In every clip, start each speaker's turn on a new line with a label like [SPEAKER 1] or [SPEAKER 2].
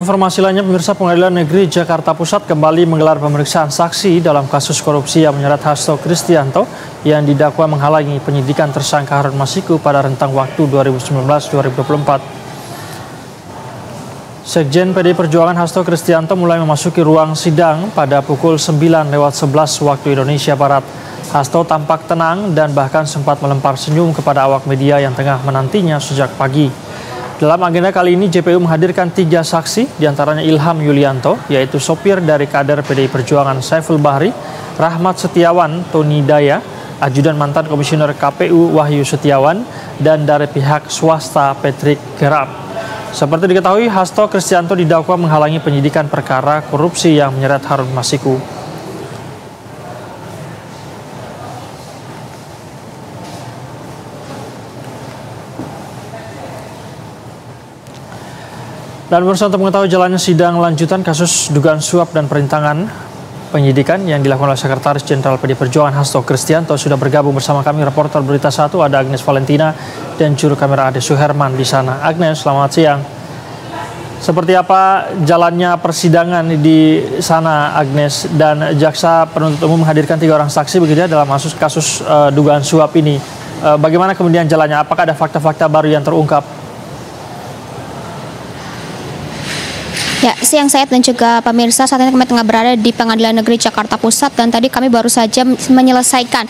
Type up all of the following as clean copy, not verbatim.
[SPEAKER 1] informasi lainnya, pemirsa, Pengadilan Negeri Jakarta Pusat kembali menggelar pemeriksaan saksi dalam kasus korupsi yang menyeret Hasto Kristianto yang didakwa menghalangi penyidikan tersangka Harun Masiku pada rentang waktu 2019-2024. Sekjen PDI Perjuangan Hasto Kristianto mulai memasuki ruang sidang pada pukul 9:11 waktu Indonesia Barat. Hasto tampak tenang dan bahkan sempat melempar senyum kepada awak media yang tengah menantinya sejak pagi. Dalam agenda kali ini, JPU menghadirkan 3 saksi, diantaranya Ilham Yulianto, yaitu sopir dari kader PDI Perjuangan Saiful Bahri, Rahmat Setiawan, Tony Daya, ajudan mantan komisioner KPU Wahyu Setiawan, dan dari pihak swasta Patrick Gerap. Seperti diketahui, Hasto Kristianto didakwa menghalangi penyidikan perkara korupsi yang menyeret Harun Masiku. Dan bersama untuk mengetahui jalannya sidang lanjutan kasus dugaan suap dan perintangan penyidikan yang dilakukan oleh Sekretaris Jenderal PDI Perjuangan Hasto Kristianto, sudah bergabung bersama kami reporter Berita 1 ada Agnes Valentina dan juru kamera Ade Suherman di sana. Agnes, selamat siang. Seperti apa jalannya persidangan di sana, Agnes? Dan jaksa penuntut umum menghadirkan 3 orang saksi begitu ya dalam kasus dugaan suap ini. Bagaimana kemudian jalannya? Apakah ada fakta-fakta baru yang terungkap?
[SPEAKER 2] Ya, siang Said dan juga pemirsa, saat ini kami tengah berada di Pengadilan Negeri Jakarta Pusat dan tadi kami baru saja menyelesaikan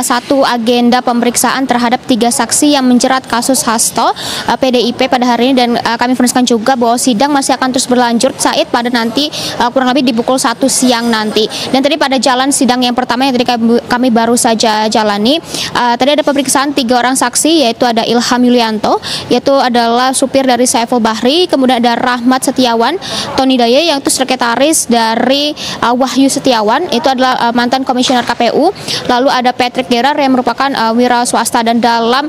[SPEAKER 2] satu agenda pemeriksaan terhadap 3 saksi yang menjerat kasus Hasto PDIP pada hari ini, dan kami informasikan juga bahwa sidang masih akan terus berlanjut Said pada nanti kurang lebih di pukul 1 siang nanti. Dan tadi pada jalan sidang yang pertama yang tadi kami baru saja jalani, tadi ada pemeriksaan 3 orang saksi, yaitu ada Ilham Yulianto, yaitu adalah supir dari Saiful Bahri, kemudian ada Rahmat Setiawan, Tony Daya yang itu sekretaris dari Wahyu Setiawan, itu adalah mantan komisioner KPU. Lalu ada Patrick Gerap yang merupakan wira swasta. Dan dalam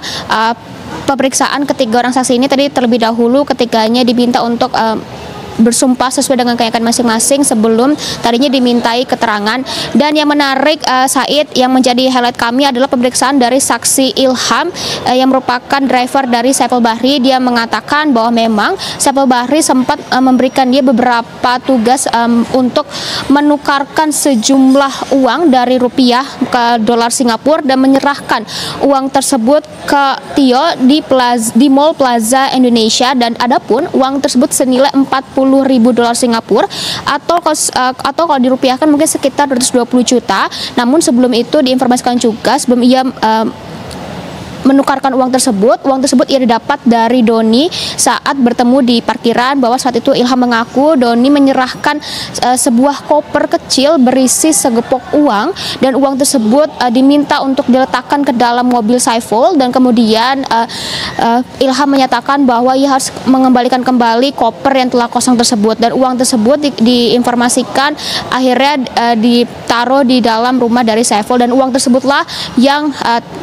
[SPEAKER 2] pemeriksaan ketiga orang saksi ini tadi terlebih dahulu ketiganya diminta untuk bersumpah sesuai dengan keyakinan masing-masing sebelum tadinya dimintai keterangan. Dan yang menarik Said, yang menjadi highlight kami adalah pemeriksaan dari saksi Ilham yang merupakan driver dari Saiful Bahri. Dia mengatakan bahwa memang Saiful Bahri sempat memberikan dia beberapa tugas untuk menukarkan sejumlah uang dari rupiah ke dolar Singapura dan menyerahkan uang tersebut ke Tio di Mall Plaza Indonesia. Dan adapun uang tersebut senilai 40.000 dolar Singapura atau kalau dirupiahkan mungkin sekitar 220 juta. Namun sebelum itu diinformasikan juga sebelum ia menukarkan uang tersebut ia didapat dari Doni saat bertemu di parkiran, bahwa saat itu Ilham mengaku Doni menyerahkan sebuah koper kecil berisi segepok uang, dan uang tersebut diminta untuk diletakkan ke dalam mobil Saiful, dan kemudian Ilham menyatakan bahwa ia harus mengembalikan kembali koper yang telah kosong tersebut, dan uang tersebut diinformasikan akhirnya ditaruh di dalam rumah dari Saiful, dan uang tersebutlah yang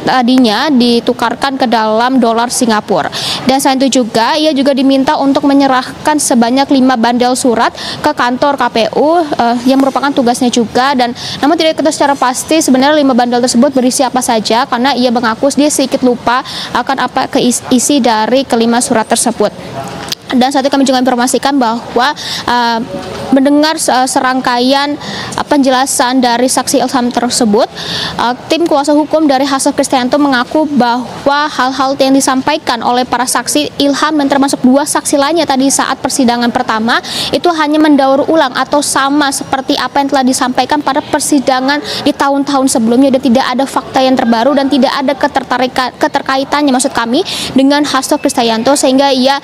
[SPEAKER 2] tadinya ditukarkan ke dalam dolar Singapura. Dan selain itu juga ia juga diminta untuk menyerahkan sebanyak 5 bandel surat ke kantor KPU yang merupakan tugasnya juga. Dan namun tidak diketahui secara pasti sebenarnya 5 bandel tersebut berisi apa saja, karena ia mengaku dia sedikit lupa akan apa isi dari kelima surat tersebut. Dan saat itu kami juga informasikan bahwa mendengar serangkaian penjelasan dari saksi Ilham tersebut, tim kuasa hukum dari Hasto Kristianto mengaku bahwa hal-hal yang disampaikan oleh para saksi Ilham dan termasuk 2 saksi lainnya tadi saat persidangan pertama itu hanya mendaur ulang atau sama seperti apa yang telah disampaikan pada persidangan di tahun-tahun sebelumnya, dan tidak ada fakta yang terbaru dan tidak ada keterkaitannya maksud kami dengan Hasto Kristianto, sehingga ia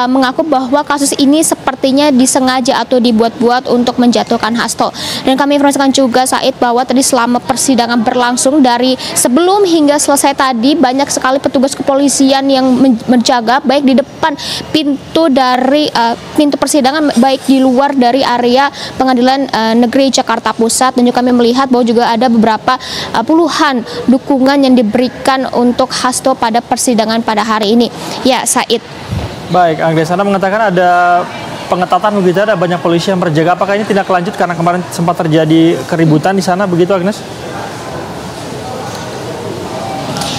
[SPEAKER 2] mengaku bahwa kasus ini sepertinya disengaja atau dibuat-buat untuk menjatuhkan Hasto. Dan kami informasikan juga Said bahwa tadi selama persidangan berlangsung dari sebelum hingga selesai tadi banyak sekali petugas kepolisian yang menjaga baik di depan pintu dari pintu persidangan baik di luar dari area Pengadilan Negeri Jakarta Pusat. Dan juga kami melihat bahwa juga ada beberapa puluhan dukungan yang diberikan untuk Hasto pada persidangan pada hari ini. Ya, Said.
[SPEAKER 1] Baik, Agnes, Anda mengatakan ada pengetatan begitu, ada banyak polisi yang berjaga. Apakah ini tindak lanjut karena kemarin sempat terjadi keributan di sana begitu, Agnes?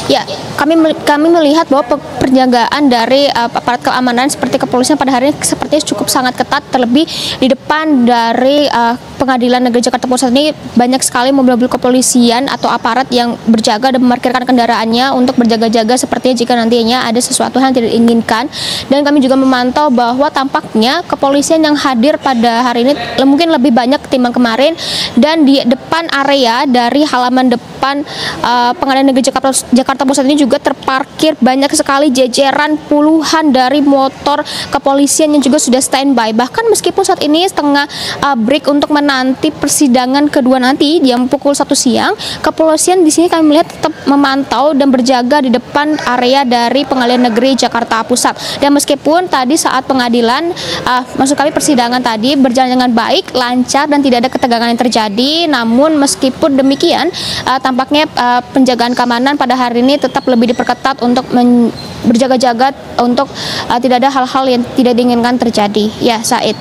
[SPEAKER 2] Ya, kami melihat bahwa penjagaan dari aparat keamanan seperti kepolisian pada hari ini sepertinya cukup sangat ketat, terlebih di depan dari Pengadilan Negeri Jakarta Pusat ini banyak sekali mobil-mobil kepolisian atau aparat yang berjaga dan memarkirkan kendaraannya untuk berjaga-jaga sepertinya jika nantinya ada sesuatu yang tidak diinginkan. Dan kami juga memantau bahwa tampaknya kepolisian yang hadir pada hari ini mungkin lebih banyak ketimbang kemarin, dan di depan area dari halaman depan Pengadilan Negeri Jakarta Pusat ini juga terparkir banyak sekali jejeran puluhan dari motor kepolisian yang juga sudah standby. Bahkan meskipun saat ini setengah break untuk menanti persidangan kedua nanti jam pukul 1 siang, kepolisian di sini kami melihat tetap memantau dan berjaga di depan area dari Pengadilan Negeri Jakarta Pusat. Dan meskipun tadi saat pengadilan, maksud kami persidangan tadi berjalan dengan baik, lancar dan tidak ada ketegangan yang terjadi, namun meskipun demikian tampaknya penjagaan keamanan pada hari ini tetap lebih diperketat untuk berjaga-jaga untuk tidak ada hal-hal yang tidak diinginkan terjadi. Ya, Said.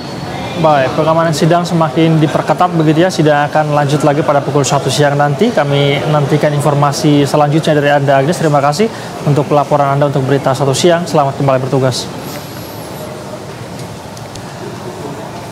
[SPEAKER 1] Baik, pengamanan sidang semakin diperketat begitu ya. Sidang akan lanjut lagi pada pukul 1 siang nanti. Kami nantikan informasi selanjutnya dari Anda, Agnes. Terima kasih untuk laporan Anda untuk berita 1 siang. Selamat kembali bertugas.